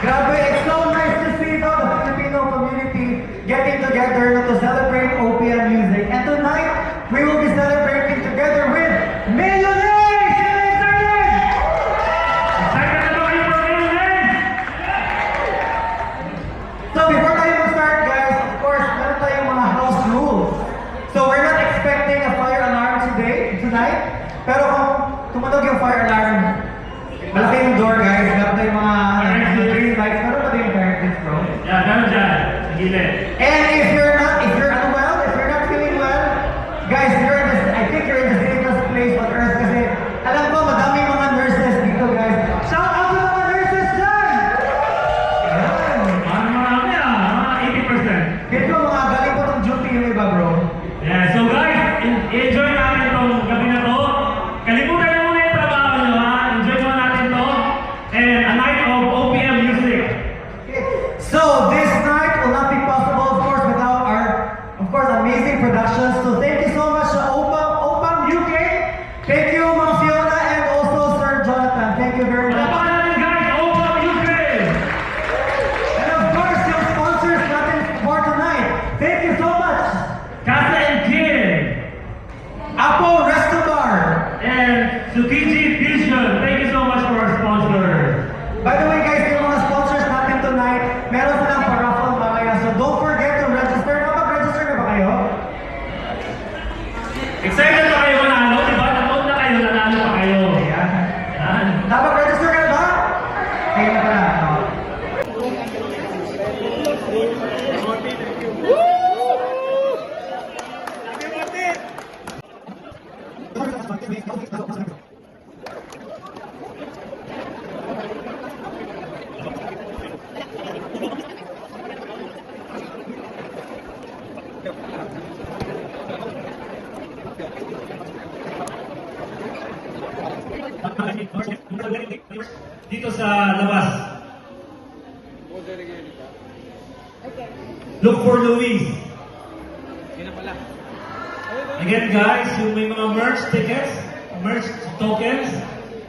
Grabe, it's so nice to see the Filipino community getting together to celebrate OPM music. And tonight, we will be celebrating together with Millionaires! Excited na ba kayo for Millionaires? So before tayo mag-start, guys, of course, meron tayong mga house rules. So we're not expecting a fire alarm tonight. Pero kung tumanog yung fire alarm, malaki yung door, guys. Meron tayong mga green lights. Meron pa tayong curtains, bro. Yeah, ganun dyan. Sa gilid. And if you're not feeling well, guys, I think you're in the safest place on earth kasi alam ko, madaming mga nurses dito, guys. Shout out to mga nurses dyan! Ayan. Marami mga 80%. Dito mga galing po ng duty yung iba, bro. Yeah, so guys, enjoy natin itong gabi na to. Kalimutan nyo muna yung trabaho nyo, ha? Enjoy mo natin to. And a night of OPM music. So this night will not be possible, of course, without our, of course, amazing productions. So thank you so much to OPM UK. Thank you, Ma'am Fiona, and also Sir Jonathan. Thank you very much. Tapakan natin guys, OPM UK! And of course, yung sponsors natin for tonight. Thank you so much. Casa and Kid! Apple Resto Bar. And Tsukiji Fusion, thank you so much for our sponsors. By the way, guys, yung mga sponsors natin tonight, meron silang pa-raffle mamaya. So don't forget to register. Mag-register na ba kayo? Excited na kayo manalo, di ba? Napunta na kayo, nanalo pa kayo. Ayan. Yan. Napag-register ka na ba? Ayun na pala. Dito sa labas. Look for Luis. Again guys, yung may mga merch tickets, merch tokens,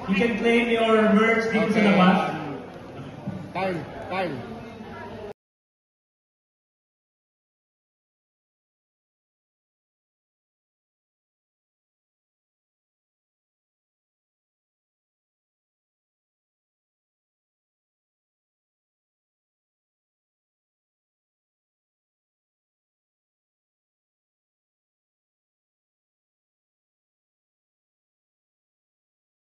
you can claim your merch dito sa labas. Time.